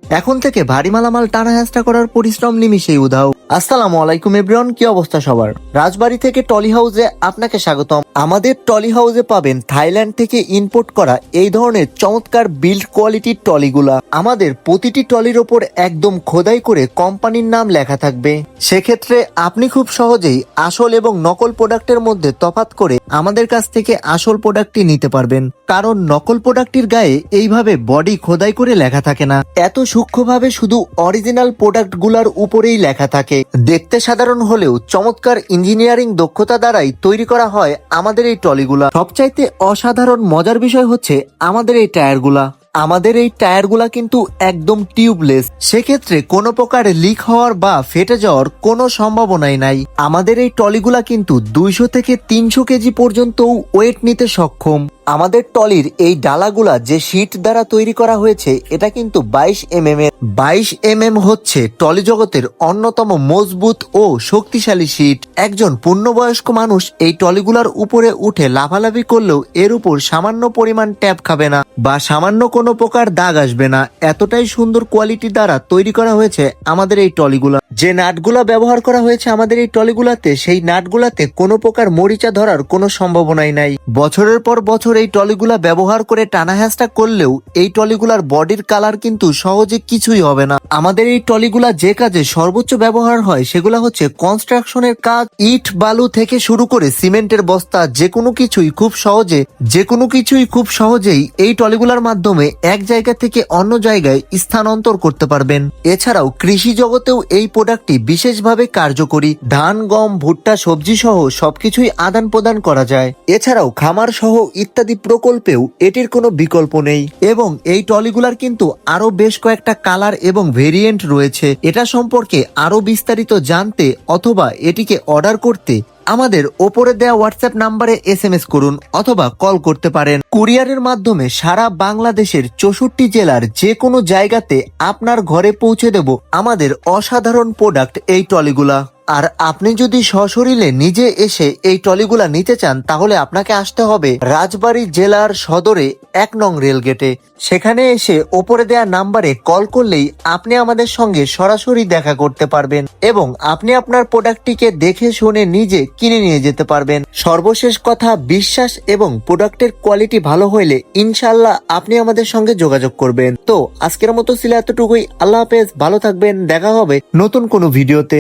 এখন থেকে ভারী মালামাল টানা হেঁচড়া করার পরিশ্রম নিমিষেই উধাও। আসসালামু আলাইকুম এভরিওয়ান, কি অবস্থা সবার? রাজবাড়ী থেকে টলি হাউসে আপনাকে স্বাগতম। আমাদের টলি হাউসে পাবেন থাইল্যান্ড থেকে ইম্পোর্ট করা এই ধরনের চমৎকার বিল্ড কোয়ালিটির টলিগুলা। আমাদের প্রতিটি টলির ওপর একদম খোদাই করে কোম্পানির নাম লেখা থাকবে। সেক্ষেত্রে আপনি খুব সহজেই আসল এবং নকল প্রোডাক্টের মধ্যে তফাৎ করে আমাদের কাছ থেকে আসল প্রোডাক্টটি নিতে পারবেন। কারণ নকল প্রোডাক্টটির গায়ে এইভাবে বডি খোদাই করে লেখা থাকে না, এত সূক্ষ্মভাবে শুধু অরিজিনাল প্রোডাক্ট গুলার উপরেই লেখা থাকে। দেখতে সাধারণ হলেও চমৎকার ইঞ্জিনিয়ারিং দক্ষতা দ্বারাই তৈরি করা হয় আমাদের এই ট্রলিগুলা। সবচাইতে অসাধারণ মজার বিষয় হচ্ছে আমাদের এই টায়ারগুলা। আমাদের এই টায়ারগুলা কিন্তু একদম টিউবলেস, সেক্ষেত্রে কোনো প্রকার লিক হওয়ার বা ফেটে যাওয়ার কোনো সম্ভাবনাই নাই। আমাদের এই ট্রলিগুলা কিন্তু 200 থেকে 300 কেজি পর্যন্ত ওয়েট নিতে সক্ষম। আমাদের টলির এই ডালাগুলা যে শীট দ্বারা তৈরি করা হয়েছে এটা কিন্তু 22 mm এর। 22 mm হচ্ছে টলি জগতের অন্যতম মজবুত ও শক্তিশালী শীট। একজন পূর্ণবয়স্ক মানুষ এই টলিগুলার উপরে উঠে লাফালাফি করলেও এর উপর সামান্য পরিমাণ ট্যাপ খাবে না বা সামান্য কোনো প্রকার দাগ আসবে না। এতটাই সুন্দর কোয়ালিটি দ্বারা তৈরি করা হয়েছে আমাদের এই টলিগুলা। যে নাটগুলা ব্যবহার করা হয়েছে আমাদের এই টলিগুলাতে, সেই নাটগুলাতে কোনো প্রকার মরিচা ধরার কোনো সম্ভাবনাই নাই। বছরের পর বছর এই টলিগুলা ব্যবহার করে টানা হেঁচড়া করলেও এই টলিগুলার বডির কালার কিন্তু সহজে কিছুই হবে না। আমাদের এই টলিগুলা যে কাজে সর্বোচ্চ ব্যবহার হয় সেগুলা হচ্ছে কনস্ট্রাকশনের কাজ। ইট বালু থেকে শুরু করে সিমেন্টের বস্তা যে কোনো কিছুই খুব সহজেই এই টলিগুলার মাধ্যমে এক জায়গা থেকে অন্য জায়গায় স্থানান্তর করতে পারবেন। এছাড়াও কৃষি জগতেও এই প্রোডাক্টটি বিশেষভাবে কার্যকরী। ধান, গম, ভুট্টা, সবজি সহ সবকিছুই আদান প্রদান করা যায়। এছাড়াও খামার সহ ইত্যাদি প্রকল্পেও এটির কোনো বিকল্প নেই। এবং এই টলিগুলার কিন্তু আরো বেশ কয়েকটা কালার এবং ভেরিয়েন্ট রয়েছে। এটা সম্পর্কে আরো বিস্তারিত জানতে অথবা এটিকে অর্ডার করতে আমাদের ওপরে দেওয়া হোয়াটসঅ্যাপ নাম্বারে SMS করুন অথবা কল করতে পারেন। কুরিয়ারের মাধ্যমে সারা বাংলাদেশের 64 জেলার যে কোনো জায়গাতে আপনার ঘরে পৌঁছে দেব আমাদের অসাধারণ প্রোডাক্ট এই টলিগুলা। আর আপনি যদি সশরীরে নিজে এসে এই টলিগুলা নিতে চান তাহলে আপনাকে আসতে হবে রাজবাড়ী জেলার সদরে 1 নং রেলগেটে। সেখানে এসে ওপরে দেয়া নাম্বারে কল করলেই আপনি আমাদের সঙ্গে সরাসরি দেখা করতে পারবেন এবং আপনি আপনার প্রোডাক্টটিকে দেখে শুনে নিজে কিনে নিয়ে যেতে পারবেন। সর্বশেষ কথা, বিশ্বাস এবং প্রোডাক্টের কোয়ালিটি ভালো হইলে ইনশাল্লাহ আপনি আমাদের সঙ্গে যোগাযোগ করবেন। তো আজকের মতো ছিল এতটুকুই। আল্লাহ হাফেজ, ভালো থাকবেন, দেখা হবে নতুন কোনো ভিডিওতে।